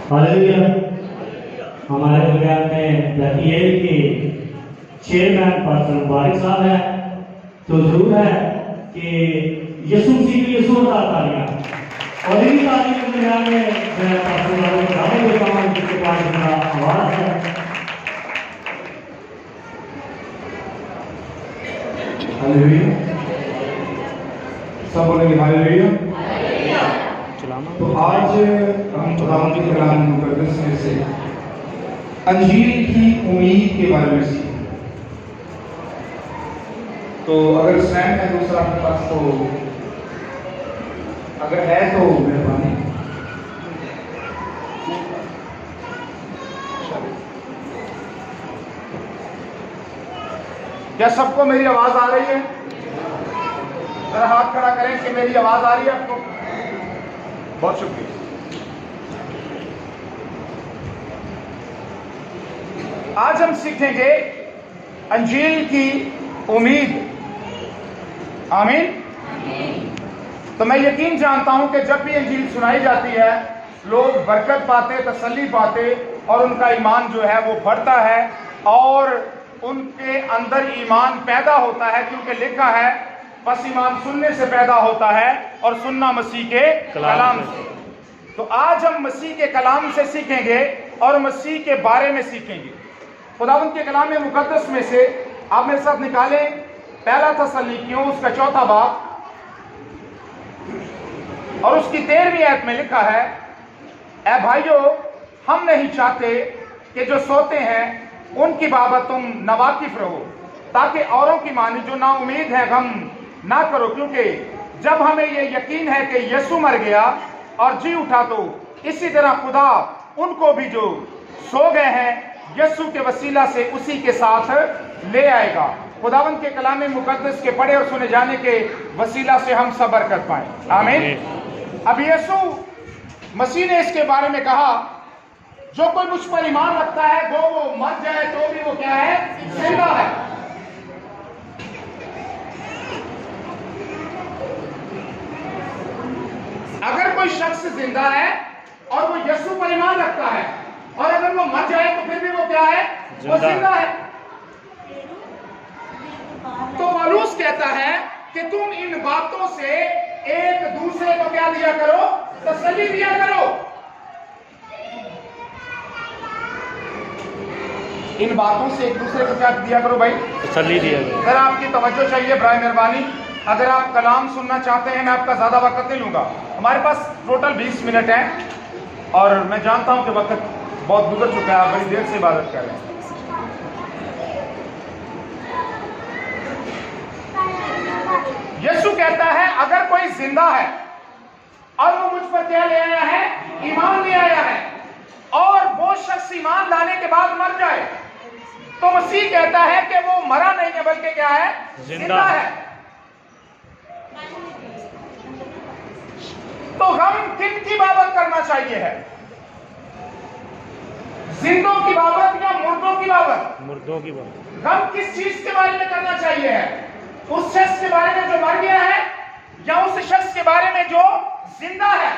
Hallelujah. हमारे बगैर में दतिएल के चेयरमैन पर्सन वारिक साहब है, तो जरूर है कि यीशु मसीह के लिए जोरदार तालियां। और इन्हीं तालियों के बगैर में मैं पर्सन वालों को दावा देता हूँ जिसके पास मेरा आवाज है। हालेलुया। सब बोलेंगे हालेलुया। तो आज हम खुदावंद के कलाम मुकद्दस में से अंजील की उम्मीद के बारे में सीखें। तो अगर स्टैंड है दूसरा आपके पास, तो अगर है तो मेहरबानी। क्या सबको मेरी आवाज आ रही है? जरा हाथ खड़ा करें कि मेरी आवाज आ रही है आपको। बहुत शुक्रिया। आज हम सीखेंगे अंजील की उम्मीद। आमीन। तो मैं यकीन जानता हूं कि जब भी अंजील सुनाई जाती है लोग बरकत पाते, तसल्ली पाते और उनका ईमान जो है वो बढ़ता है और उनके अंदर ईमान पैदा होता है, क्योंकि लिखा है बस ईमान सुनने से पैदा होता है और सुनना मसीह के कलाम से। तो आज हम मसीह के कलाम से सीखेंगे और मसीह के बारे में सीखेंगे। खुदावंद के कलाम मुकद्दस में से आप मेरे साथ निकालें पहला तसल्लीकियों उसका 4 बाब और उसकी 13वीं आयत में लिखा है, ऐ भाइयों, हम नहीं चाहते कि जो सोते हैं उनकी बाबत तुम नवाकिफ रहो, ताकि औरों की मानी जो ना उम्मीद है गम ना करो, क्योंकि जब हमें ये यकीन है कि यीशु मर गया और जी उठा, तो इसी तरह खुदा उनको भी जो सो गए हैं यीशु के वसीला से उसी के साथ ले आएगा। खुदावंद के कलाम मुकद्दस के पढ़े और सुने जाने के वसीला से हम सब बरकत पाएं। आमीन। अब यीशु मसीह ने इसके बारे में कहा, जो कोई मुझ पर ईमान रखता है वो मर जाए तो भी वो क्या है? जिंदा है। अगर कोई शख्स जिंदा है और वो यीशु पर ईमान रखता है और अगर वो मर जाए तो फिर भी वो क्या है? वो जिंदा है। तो पौलुस कहता है कि तुम इन बातों से एक दूसरे को क्या दिया करो? तसल्ली दिया करो। इन बातों से एक दूसरे को क्या दिया करो भाई? तसल्ली दिया करो। अगर आपकी तवज्जो चाहिए बराए मेहरबानी, अगर आप कलाम सुनना चाहते हैं, मैं आपका ज्यादा वक्त नहीं लूंगा। हमारे पास टोटल 20 मिनट है और मैं जानता हूं कि वक्त बहुत गुजर चुका है, आप बड़ी देर से इबादत कर रहे हैं। यीशु कहता है अगर कोई जिंदा है और वो मुझ पर क्या ले आया है? ईमान ले आया है, और वो शख्स ईमान लाने के बाद मर जाए, तो मसीह कहता है कि वो मरा नहीं है बल्कि क्या है? जिंदा है। तो गम किन की बाबत करना चाहिए है? जिंदों की बाबत या मुर्दों की बाबत? मुर्दों की बाबत। गम किस चीज के बारे में करना चाहिए है? उस शख्स के बारे में जो मर गया है या उस शख्स के बारे में जो जिंदा है?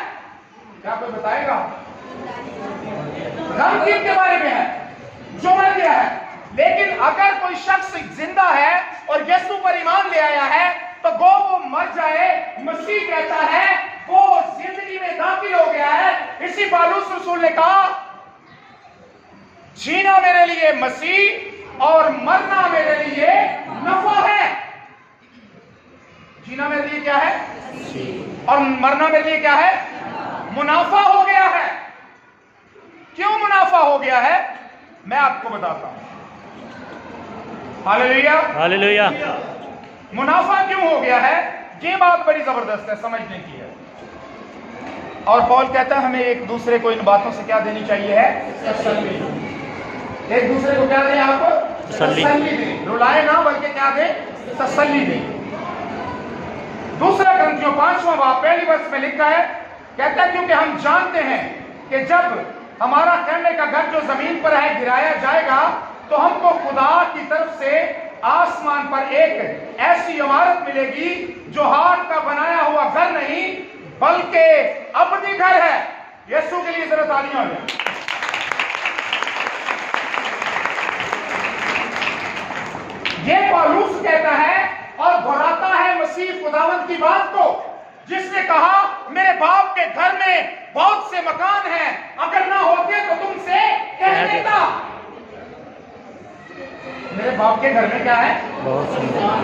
क्या कोई बताएगा? गम किन के बारे में है? जो मर गया है। लेकिन अगर कोई शख्स जिंदा है और यीशु पर ईमान ले आया है, तो वो मर जाए, मसीह कहता है वो जिंदगी में दाखिल हो गया है। इसी पौलुस रसूल ने कहा, जीना मेरे लिए मसीह और मरना मेरे लिए नफा है। जीना मेरे लिए क्या है? और मरना मेरे लिए क्या है? मुनाफा हो गया है। क्यों मुनाफा हो गया है? मैं आपको बताता हूं। Hallelujah, hallelujah. मुनाफा क्यों हो गया है? ये बात बड़ी जबरदस्त है, समझने की है। और पौल कहता है हमें एक दूसरे को इन बातों से क्या देनी चाहिए है? तसल्ली। एक दूसरे को क्या दें? आपको तसल्ली दें। रुलाए ना बल्कि क्या दें? तसल्ली दें। दूसरा ग्रंथियों 5वां बाब पहली वर्ष में लिखा है, कहता है क्योंकि हम जानते हैं कि जब हमारा कहने का घर जो जमीन पर है गिराया जाएगा, तो हमको खुदा की तरफ से आसमान पर एक ऐसी इमारत मिलेगी जो हाथ का बनाया हुआ घर नहीं बल्कि अबदी घर है। यीशु के लिए जरा तालियां हो जाए। ये पौलुस कहता है और दोहराता है मसीह खुदावंद की बात को, जिसने कहा मेरे बाप के घर में बहुत से मकान हैं, अगर ना होते तो तुमसे कह देता। मेरे बाप के घर में क्या है? बहुत से मकान।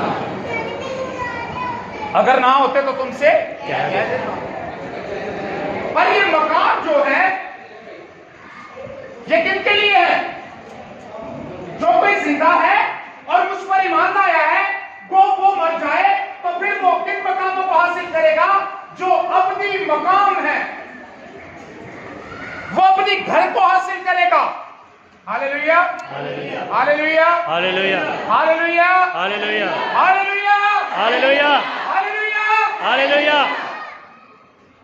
अगर ना होते तो तुमसे कह देता। पर ये मकान जो है ये किनके लिए है? जो कोई जिंदा है और मुझ पर ईमान लाया है, वो मर जाए तो फिर वो किन मकामों को हासिल करेगा? जो अपनी मकाम है, वो अपनी घर को हासिल करेगा। Hallelujah, hallelujah, hallelujah, hallelujah, hallelujah, hallelujah, hallelujah, hallelujah, hallelujah.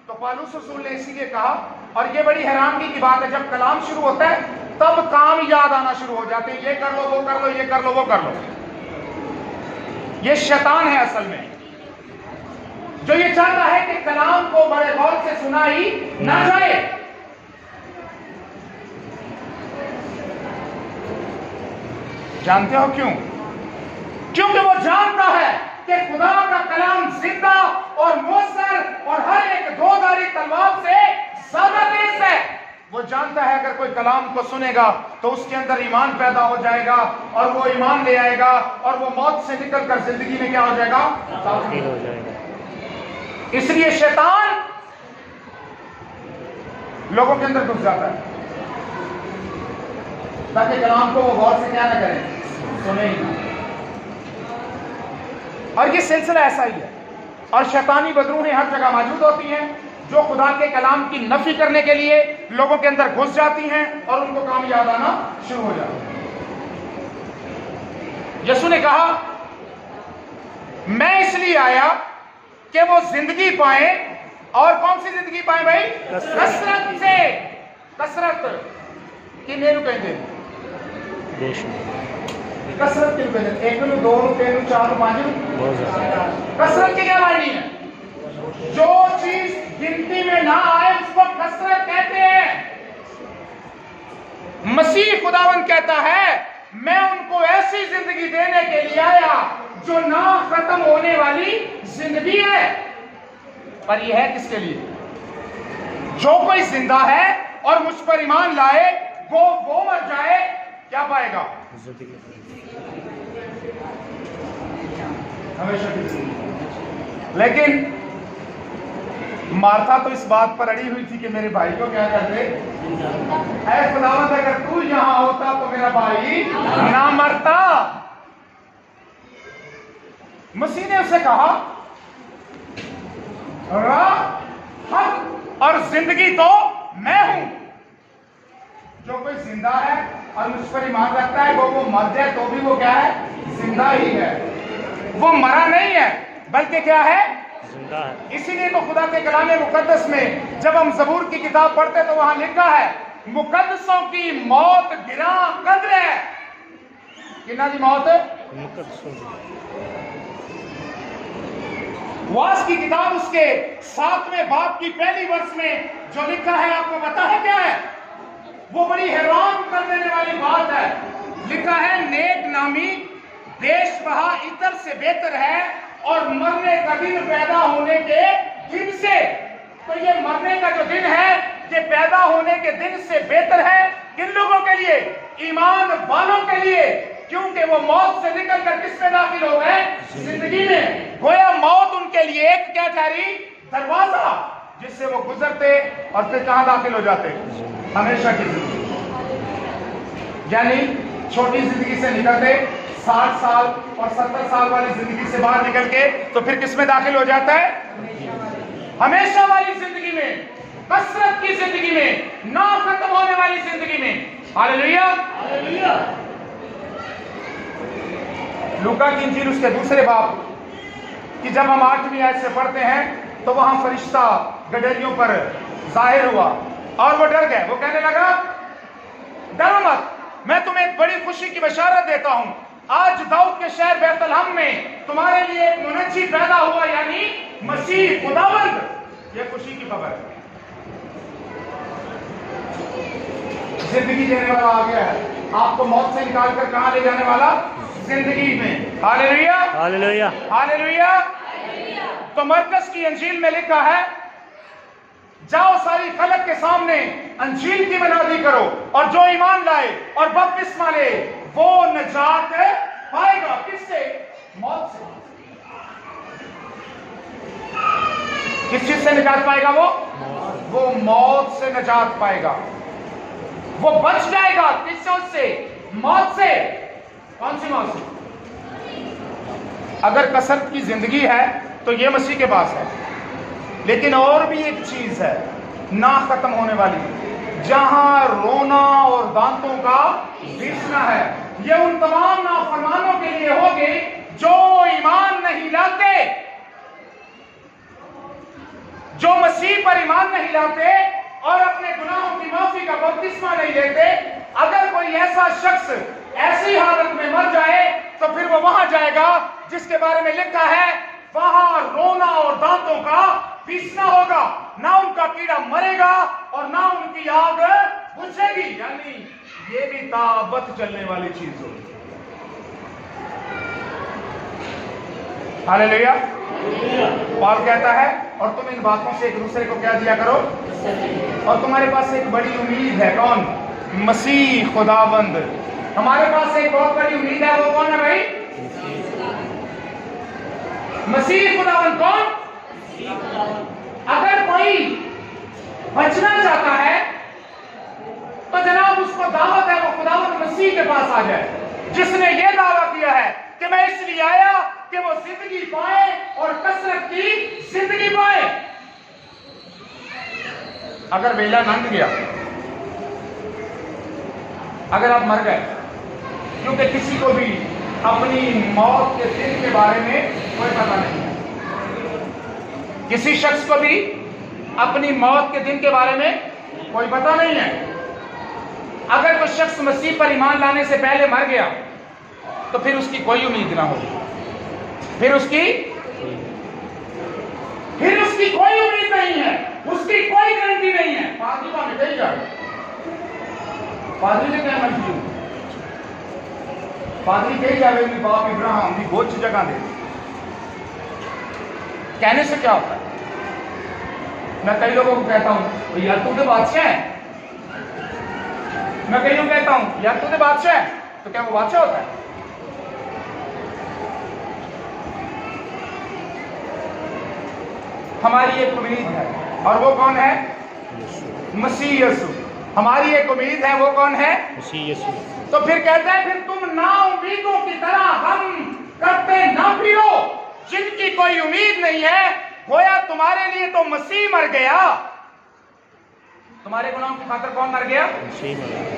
तो पौलुस रसूल ने इसीलिए कहा, और ये बड़ी हैरानगी की बात है, जब कलाम शुरू होता है तब काम याद आना शुरू हो जाते हैं। ये कर लो, वो कर लो, ये कर लो, वो कर लो। ये शैतान है असल में, जो ये चाहता है कि कलाम को बड़े गौर से सुनाई ना जाए। जानते हो क्यों? क्योंकि वो जानता है कि खुदा का कलाम जिंदा और मौसर और हर एक दोधारी तलवार से ज्यादा तेज है। वो जानता है अगर कोई कलाम को सुनेगा तो उसके अंदर ईमान पैदा हो जाएगा, और वो ईमान ले आएगा, और वो मौत से निकलकर जिंदगी में क्या हो जाएगा? दाखिल हो जाएगा। इसलिए शैतान लोगों के अंदर घुस जाता है ताकि कलाम को वो गौर से क्या ना करें, सुने ही ना। और ये सिलसिला ऐसा ही है, और शैतानी बदरूहें हर जगह मौजूद होती हैं जो खुदा के कलाम की नफी करने के लिए लोगों के अंदर घुस जाती हैं और उनको काम याद आना शुरू हो जाता है। यीशु ने कहा मैं इसलिए आया कि वो जिंदगी पाए, और कौन सी जिंदगी पाए भाई? कसरत से। कसरत किन्हें कहते हैं? कसरत किन्हें कहते हैं? 1 2 3 4 5। कसरत की क्या मायने है? जो चीज गिनती में ना आए उसको कसरत कहते हैं। मसीह खुदावंद कहता है मैं उनको ऐसी जिंदगी देने के लिए आया जो ना खत्म होने वाली जिंदगी है। पर यह है किसके लिए? जो कोई जिंदा है और मुझ पर ईमान लाए, वो मर जाए, क्या पाएगा? हमेशा की जिंदगी। लेकिन मार्था तो इस बात पर अड़ी हुई थी कि मेरे भाई को क्या कर दे। ऐ खुदावंद अगर तू यहां होता तो मेरा भाई ना मरता। मसीह ने उसे कहा हक और जिंदगी तो मैं हूं। जो कोई जिंदा है और मुझ पर ईमान रखता है, वो मर जाए तो भी वो क्या है? जिंदा ही है। वो मरा नहीं है बल्कि क्या है? जिंदा है। इसीलिए तो खुदा के कलाम मुकद्दस में जब हम ज़बूर की किताब पढ़ते तो वहां लिखा है मुकद्दसों की मौत गिरा कद्र है। किन्ना की मौत? मुकद्दसों की। वास की किताब उसके 7वें बाब की पहली वर्ष में जो लिखा है, आपको पता है क्या है? वो बड़ी हैरान कर देने वाली बात है। लिखा है नेक नामी देश बहा इतर से बेहतर है और मरने का दिन पैदा होने के दिन से। तो ये मरने का जो दिन है ये पैदा होने के दिन से बेहतर है। किन लोगों के लिए? ईमान वालों के लिए, क्योंकि वो मौत से निकलकर किस में दाखिल हो गए? जिंदगी में। गोया मौत उनके लिए एक क्या ठहरी? दरवाजा जिससे वो गुजरते और फिर कहां दाखिल हो जाते? हमेशा की जिंदगी। यानी छोटी जिंदगी से निकलते 60 साल और 70 साल वाली जिंदगी से बाहर निकल के तो फिर किस में दाखिल हो जाता है? हमेशा वाली जिंदगी में, कसरत की जिंदगी में, ना खत्म होने वाली जिंदगी में। Hallelujah, hallelujah. लूका की इंजील उसके दूसरे बाब कि जब हम 8वीं आयत से पढ़ते हैं तो वहां फरिश्ता गदरियों पर जाहिर हुआ और वो डर गए। वो कहने लगा डरो मत, मैं तुम्हें एक बड़ी खुशी की बशारत देता हूं। आज दाऊद के शहर बैतलहम में तुम्हारे लिए एक मुनज्जी पैदा हुआ, यानी मसीह खुदावंद। यह खुशी की खबर है। जिंदगी देने वाला आ गया है, आपको मौत से निकाल कर कहां ले जाने वाला? जिंदगी में। Hallelujah, hallelujah, hallelujah. तो मरकस की अंजील में लिखा है, जाओ सारी खलक के सामने अंजील की मनादी करो, और जो ईमान लाए और बपतिस्मा ले वो नजात पाएगा। किससे? मौत से। किस चीज से निजात पाएगा? वो मौत से निजात पाएगा, वो बच जाएगा। किस चीज से? मौत से। कौन सी मौत से? अगर कसरत की जिंदगी है तो ये मसीह के पास है, लेकिन और भी एक चीज है ना खत्म होने वाली, जहां रोना और दांतों का पीसना है। ये उन तमाम नाफरमानों के लिए होगी जो ईमान नहीं लाते, जो मसीह पर ईमान नहीं लाते और अपने गुनाहों की माफी का बपतिस्मा नहीं लेते। अगर कोई ऐसा शख्स ऐसी हालत में मर जाए तो फिर वो वहां जाएगा जिसके बारे में लिखा है, वहां रोना और दांतों का पीसना होगा। ना उनका कीड़ा मरेगा और ना उनकी आग बुझेगी। यानी ये भी ताबत चलने वाली चीज होगी। हालेलुया। पॉल कहता है, और तुम इन बातों से एक दूसरे को क्या दिया करो, और तुम्हारे पास एक बड़ी उम्मीद है। कौन? मसीह खुदावंद। हमारे पास एक बहुत बड़ी उम्मीद है, वो कौन है भाई? मसीह खुदावंद। कौन? अगर कोई बचना चाहता है तो जनाब उसको दावत है, वो खुदावंद मसीह के पास आ जाए, जिसने ये दावा किया है कि मैं इसलिए आया कि वो जिंदगी पाए और कसरत की जिंदगी पाए। अगर वेला लंघ गया, अगर आप मर गए, क्योंकि किसी को भी अपनी मौत के दिन के बारे में कोई पता नहीं है। किसी शख्स को भी अपनी मौत के दिन के बारे में कोई पता नहीं है। अगर कोई शख्स मसीह पर ईमान लाने से पहले मर गया तो फिर उसकी कोई उम्मीद ना होगी, फिर उसकी कोई उम्मीद नहीं है, उसकी कोई गारंटी नहीं है। पादरी का मिटाई जाए, पादरी ने क्या मर्जी, पादरी कही जावे कि बाप इब्राहिम की गोच जगह दे। कहने से क्या होता है? मैं कई लोगों को कहता हूं, यार तू तो बादशाह है। मैं कई लोग कहता हूं, यार तू तो बादशाह है, तो क्या वो बादशाह होता है? हमारी एक उम्मीद है, और वो कौन है? मसीह यीशु। हमारी एक उम्मीद है, वो कौन है? मसीह यीशु। तो फिर कहते हैं, फिर तुम ना उम्मीदों की तरह हम करते ना फिरो, जिनकी कोई उम्मीद नहीं है। गोया तुम्हारे लिए तो मसीह मर गया। तुम्हारे गुनाहों की खातिर कौन मर गया?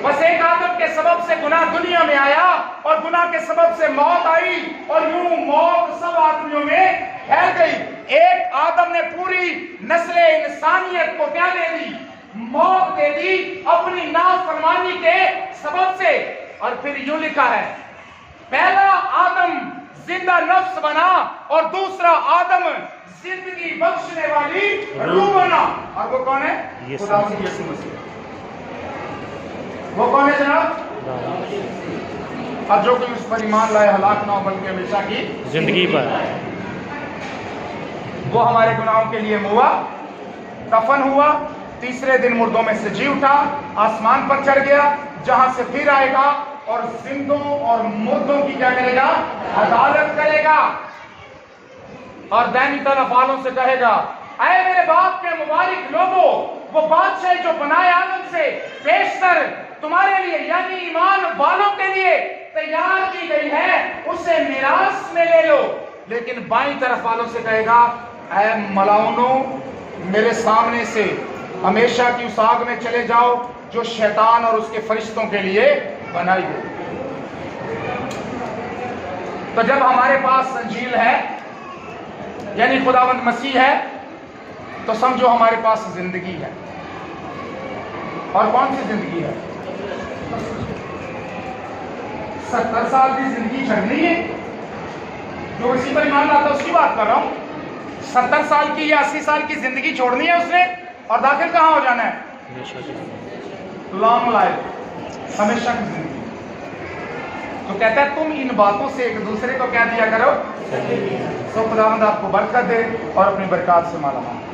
बस एक आदम के सबब से गुनाह दुनिया में आया, और गुनाह के सबब से मौत आई, और यूं मौत सब आदमियों में फैल गई। एक आदम ने पूरी नस्ल इंसानियत को क्या दे दी? मौत दे दी, अपनी नाफरमानी के सबब से। और फिर यूं लिखा है, पहला आदम जिंदा नफ्स बना और दूसरा आदम जिंदगी बख्शने वाली रूह बना। और वो कौन है? खुदावंद यीशु मसीह। वो कौन है जनाब? और जो कि उस पर ईमान लाए हलाक ना हो बल्कि हमेशा की जिंदगी पर। वो हमारे गुनाहों के लिए मुआ, दफन हुआ, तीसरे दिन मुर्दों में से जी उठा, आसमान पर चढ़ गया, जहां से फिर आएगा और जिंदों और मुर्दों की क्या करेगा? अदालत करेगा। और दैनी तरफ वालों से कहेगा, अरे मेरे बाप के मुबारक लोगों, वो बादशाह जो बनाए आदम से बेशतर तुम्हारे लिए यानी ईमान वालों के लिए तैयार की गई है, उसे मिरास में ले लो। लेकिन बाईं तरफ वालों से कहेगा, ऐ मलाउनों, मेरे सामने से हमेशा की उस आग में चले जाओ जो शैतान और उसके फरिश्तों के लिए बनाई गई। तो जब हमारे पास अंजील है यानी खुदावंद मसीह है, तो समझो हमारे पास जिंदगी है। और कौन सी जिंदगी है? 70 साल की जिंदगी छड़नी है। जो इसी पर ईमान लाता है उसकी बात कर रहा हूं। 70 साल की या 80 साल की जिंदगी छोड़नी है उसने, और दाखिल कहां हो जाना है? Long life. हमेशा की जिंदगी। तो कहता है तुम इन बातों से एक दूसरे को क्या दिया करो। तो खुदावंद आपको बरकत दे और अपनी बरकत से माला माल।